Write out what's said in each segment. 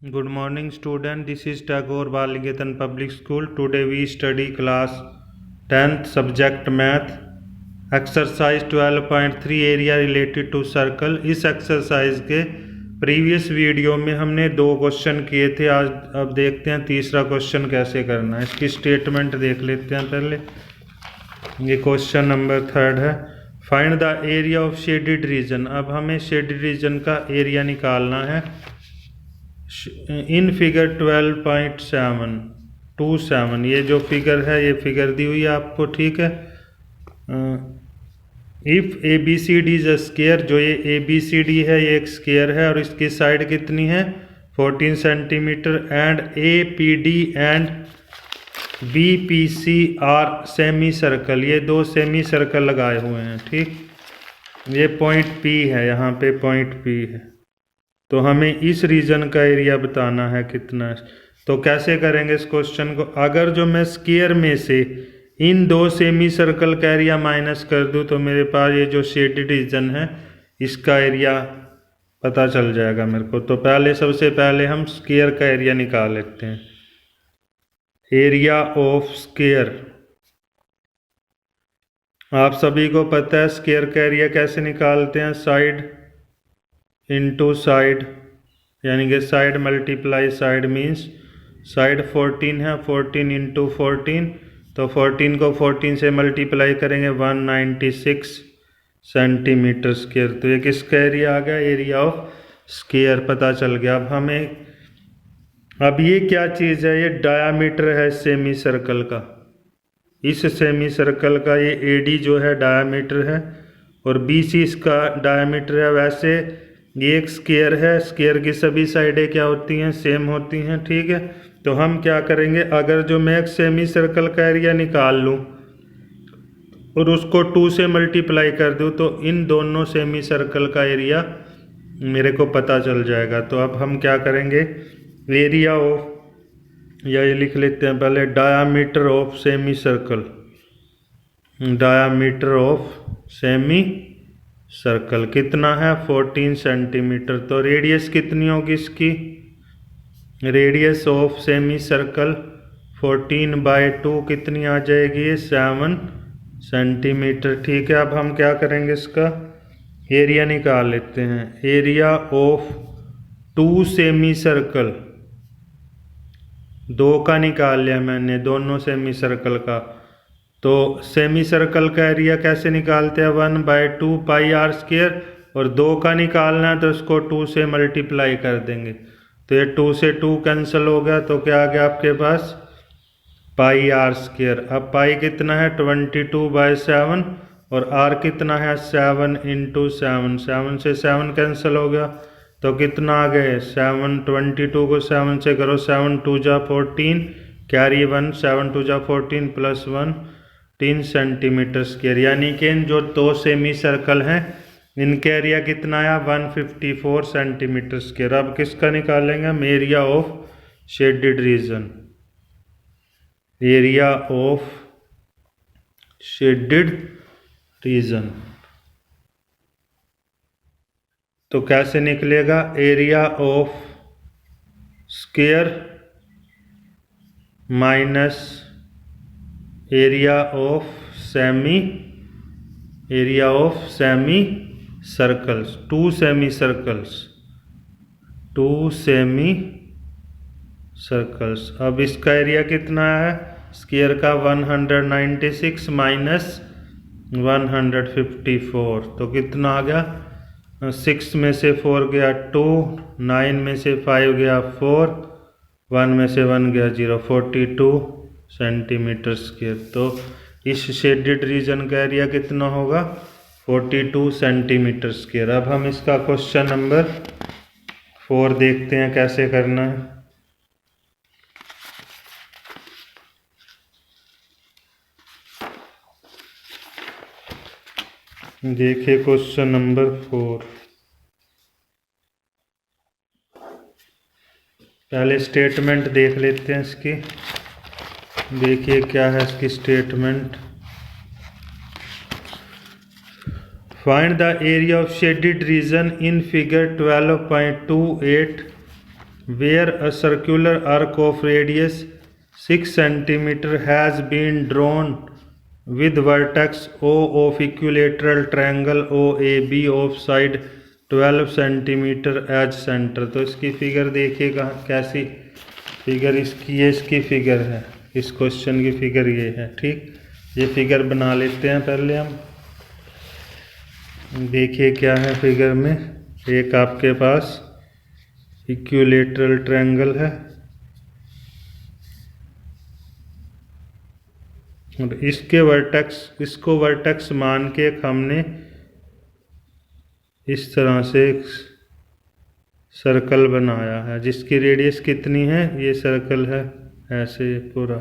Good morning student, this is Tagore Baliketan Public School. Today we study class 10th subject math, exercise 12.3 area related to circle. इस exercise के previous video में हमने 2 question किए थे। आज अब देखते हैं तीसरा क्वेश्चन कैसे करना है। इसकी स्टेटमेंट देख लेते हैं पहले। ये क्वेश्चन नंबर 3 है। Find the area of shaded reason. अब हमें शेडेड रीजन का एरिया निकालना है। इन फिगर 12.7 ये जो फिगर है, ये फिगर दी हुई है आपको, ठीक है। If A B C D is a square, जो ये ए बी सी डी है ये एक स्क्वायर है और इसकी साइड कितनी है 14 centimetre, and A P D and B P C are semicircle, ये 2 सेमी सर्कल लगाए हुए हैं, ठीक। ये पॉइंट पी है, यहाँ पे पॉइंट पी है। तो हमें इस रीजन का एरिया बताना है कितना है। तो कैसे करेंगे इस क्वेश्चन को। अगर जो मैं स्क्वायर में से इन 2 सेमी सर्कल का एरिया माइनस कर दूं तो मेरे पास ये जो शेडेड रीजन है इसका एरिया पता चल जाएगा मेरे को। तो पहले सबसे पहले हम स्क्वायर का एरिया निकाल लेते हैं। एरिया ऑफ स्क्वायर, आप सभी को पता है स्क्वायर का एरिया कैसे निकालते हैं, साइड इनटू साइड, यानी कि side multiply side means side 14 है, 14 इंटू 14, तो 14 को 14 से मल्टीप्लाई करेंगे 196 सेंटीमीटर स्क्वायर। तो ये किसका एरिया आ गया, एरिया ऑफ स्क्वायर पता चल गया। अब हमें, अब ये क्या चीज़ है, ये डायामीटर है सेमी सर्कल का। इस सेमी सर्कल का ये एडी जो है डायामीटर है और बीसी इसका डायामीटर है। वैसे ये एक स्क्वायर है, स्क्वायर की सभी साइडें क्या होती हैं, सेम होती हैं, ठीक है। तो हम क्या करेंगे, अगर जो मैं एक सेमी सर्कल का एरिया निकाल लूँ और उसको 2 से मल्टीप्लाई कर दूँ तो इन दोनों सेमी सर्कल का एरिया मेरे को पता चल जाएगा। तो अब हम क्या करेंगे, एरिया ऑफ, या ये लिख लेते हैं पहले, diameter of semi circle, diameter of semi circle कितना है 14 सेंटीमीटर। तो रेडियस कितनी होगी इसकी, रेडियस ऑफ सेमी सर्कल 14/2 कितनी आ जाएगी, 7 सेंटीमीटर, ठीक है। अब हम क्या करेंगे, इसका एरिया निकाल लेते हैं। एरिया ऑफ 2 सेमी सर्कल, 2 का निकाल लिया मैंने, दोनों सेमी सर्कल का। तो सेमी सर्कल का एरिया कैसे निकालते हैं, 1/2 पाई आर स्क्वायर, और 2 का निकालना है तो इसको 2 से मल्टीप्लाई कर देंगे। तो ये 2 से 2 कैंसिल हो गया, तो क्या आ गया आपके पास, पाई आर स्क्वायर। अब पाई कितना है 22/7 और आर कितना है 7 इंटू 7, 7 से 7 कैंसिल हो गया, तो कितना आ गए 7, 22 को 7 से करो, 7 2 जा 14, कैरी 1, 7 2 जा 14 प्लस 1, 3 सेंटीमीटर स्क्वायर। यानी कि इन जो 2 सेमी सर्कल हैं इनका एरिया कितना आया 154 सेंटीमीटर स्क्वायर। अब किसका निकालेंगे हम, area of shaded reason, area of shaded reason. तो कैसे निकलेगा, area of square minus area of semi, area of semi circles, 2 semi circles, 2 semi circles. अब इसका एरिया कितना है स्क्वायर का 196 माइनस 154, तो कितना आ गया, 6 में से 4 गया 2, 9 में से 5 गया 4, 1 में से 1 गया 0, 42 सेंटीमीटर स्क्वायर। तो इस शेडेड रीजन का एरिया कितना होगा 42 सेंटीमीटर स्क्वायर। अब हम इसका क्वेश्चन नंबर 4 देखते हैं कैसे करना है। देखिए क्वेश्चन नंबर 4, पहले स्टेटमेंट देख लेते हैं इसकी। देखिए क्या है इसकी statement. Find the area of shaded region in figure 12.28 where a circular arc of radius 6 cm has been drawn with vertex O of equilateral triangle OAB of side 12 cm as center। तो इसकी figure देखिएगा कैसी figure इसकी, ये इसकी figure है, इस question की फिगर ये है। ठीक, ये फिगर बना लेते हैं पहले हम। देखिए क्या है फिगर में, एक आपके पास इक्विलेटरल ट्रायंगल है और इसके वर्टेक्स, इसको वर्टेक्स मान के हमने इस तरह से एक सर्कल बनाया है जिसकी रेडियस कितनी है, ये सर्कल है ऐसे पूरा,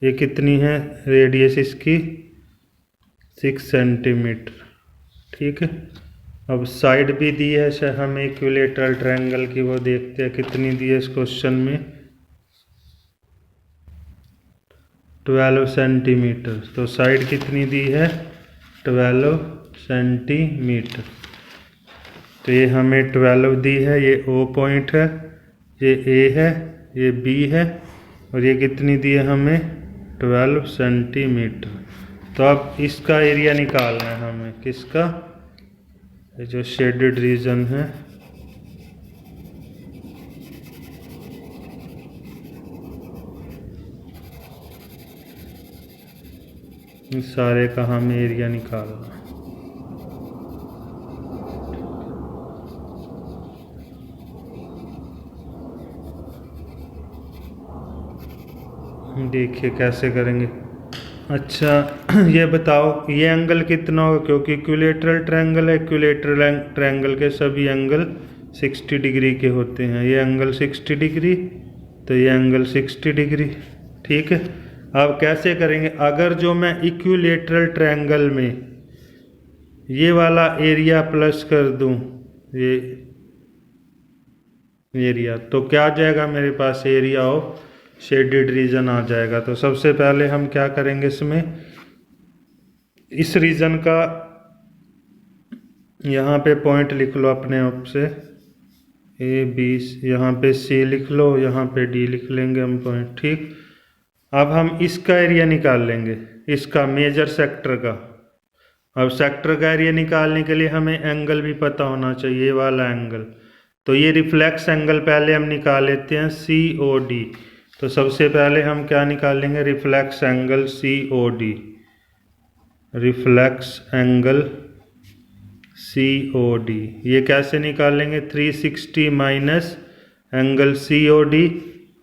ये कितनी है रेडियस इसकी 6 cm। ठीक है, अब साइड भी दी है हमें इक्विलेटरल ट्रायंगल की, वो देखते हैं कितनी दी है इस क्वेश्चन में, 12 सेंटीमीटर। तो साइड कितनी दी है 12 सेंटीमीटर। तो ये हमें 12 दी है, ये O पॉइंट है, ये A है, ये B है और ये कितनी दी है हमें 12 सेंटीमीटर। तो अब इसका एरिया निकालना है हमें, किसका, ये जो शेडेड रीजन है, इस सारे का हमें एरिया निकालना है। देखिए कैसे करेंगे। अच्छा ये बताओ ये एंगल कितना होगा, क्योंकि इक्विलेटरल ट्रायंगल है, इक्विलेटरल ट्रायंगल के सभी एंगल 60 डिग्री के होते हैं। ये एंगल 60 डिग्री, तो ये एंगल 60 डिग्री। ठीक है, अब कैसे करेंगे, अगर जो मैं इक्विलेटरल ट्रायंगल में ये वाला एरिया प्लस कर दूं, ये एरिया, तो क्या आ जाएगा मेरे पास, एरिया ऑफ शेडेड रीजन आ जाएगा। तो सबसे पहले हम क्या करेंगे, इसमें इस रीजन का यहाँ पे पॉइंट लिख लो अपने आप से, A B, यहाँ पे C लिख लो, यहाँ पे D लिख लेंगे हम पॉइंट। ठीक, अब हम इसका एरिया निकाल लेंगे, इसका मेजर सेक्टर का। अब सेक्टर का एरिया निकालने के लिए हमें एंगल भी पता होना चाहिए, ये वाला एंगल। तो ये रिफ्लेक्स एंगल पहले हम निकाल लेते हैं COD। तो सबसे पहले हम क्या निकालेंगे, reflex angle COD, reflex angle COD। ये कैसे निकालेंगे, 360 माइनस एंगल COD।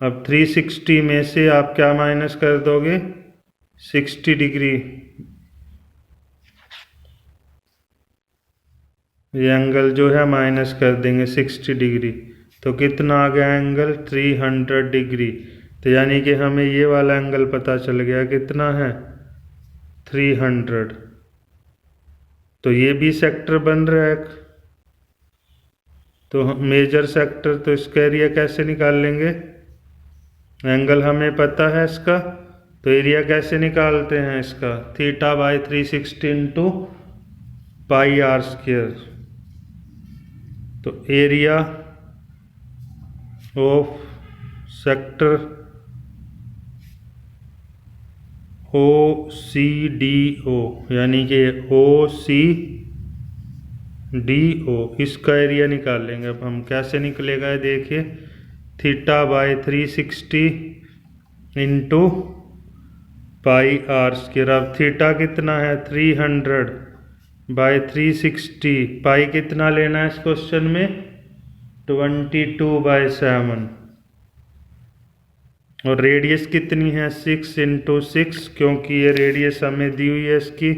अब 360 में से आप क्या माइनस कर दोगे, 60 डिग्री। ये एंगल जो है माइनस कर देंगे 60 डिग्री, तो कितना आ गया एंगल 300 डिग्री। तो यानी कि हमें ये वाला एंगल पता चल गया कितना है 300। तो ये भी सेक्टर बन रहा है, तो मेजर सेक्टर, तो इसका एरिया कैसे निकाल लेंगे, एंगल हमें पता है इसका, तो एरिया कैसे निकालते हैं इसका, θ/360 इंटू πr²। तो एरिया ऑफ सेक्टर OCDO, यानी कि OCDO, इसका एरिया निकाल लेंगे। अब हम कैसे निकलेगा देखिए, θ/360 इंटू πr²। अब थीटा कितना है 300/360, पाई कितना लेना है इस क्वेश्चन में 22/7, और रेडियस कितनी है 6 इंटू 6, क्योंकि ये रेडियस हमें दी हुई है इसकी,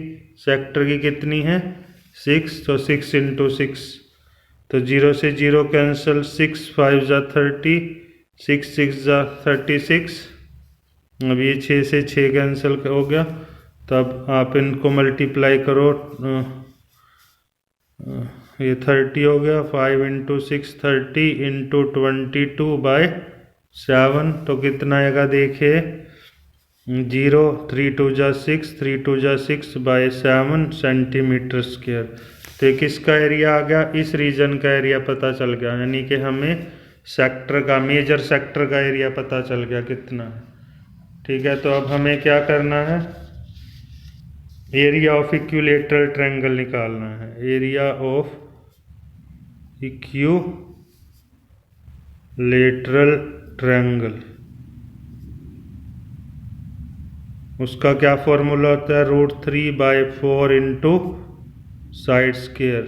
सेक्टर की कितनी है 6, तो 6 इंटू 6, तो 0 से 0 कैंसिल, 6 5 जा 30, 6 6 जा 36। अब ये 6 से 6 कैंसिल हो गया, तब आप इनको मल्टीप्लाई करो, ये 30 हो गया, 5 इंटू 6 30 इंटू 22/7, तो कितना आएगा देखिए 0, 3 2 जा 6, 3 2 जा 6/7 सेंटीमीटर स्क्वायर। तो किसका एरिया आ गया, इस रीजन का एरिया पता चल गया, यानी कि हमें सेक्टर का, मेजर सेक्टर का एरिया पता चल गया कितना है। ठीक है, तो अब हमें क्या करना है, एरिया ऑफ इक्विलेटरल ट्रायंगल निकालना है। एरिया ऑफ इक्विलेटरल ट्रायंगल, उसका क्या फॉर्मूला होता है, √3/4 इंटू साइड स्क्वायर।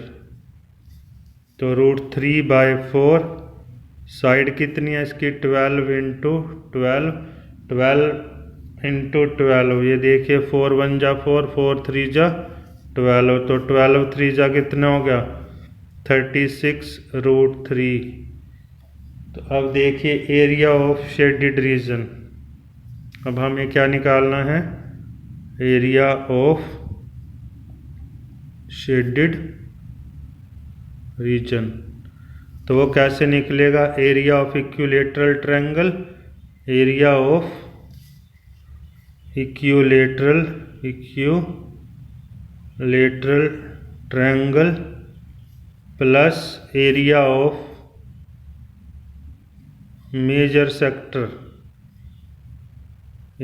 तो √3/4, साइड कितनी है इसकी 12 इंटू 12, 12 इंटू 12, ये देखिए 4 1 जा 4, 4 3 जा 12, तो 12 3 जा कितना हो गया 36√3। तो अब देखिए एरिया ऑफ शेडेड रीजन, अब हमें क्या निकालना है, एरिया ऑफ शेडेड रीजन। तो वो कैसे निकलेगा, area of equilateral triangle, area of equilateral triangle plus area of major sector.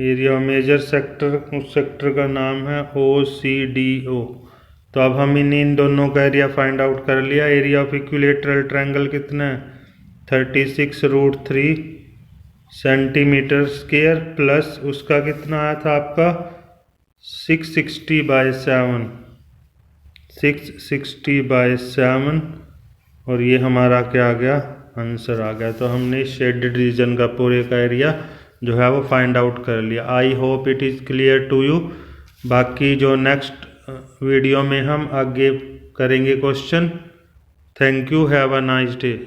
Area major sector, उस सेक्टर का नाम है OCDO। तो अब हम इन दोनों का एरिया फाइंड आउट कर लिया। एरिया ऑफ इक्विलेटरल ट्रायंगल कितना है 36√3 सेंटीमीटर स्क्वायर, प्लस उसका कितना आया था आपका 660/7, और ये हमारा क्या आ गया, आंसर आ गया। तो हमने शेडेड रीजन का पूरे का एरिया जो है वो फाइंड आउट कर लिया। I hope it is clear to you. बाकी जो नेक्स्ट वीडियो में हम आगे करेंगे question. Thank you, have a nice day.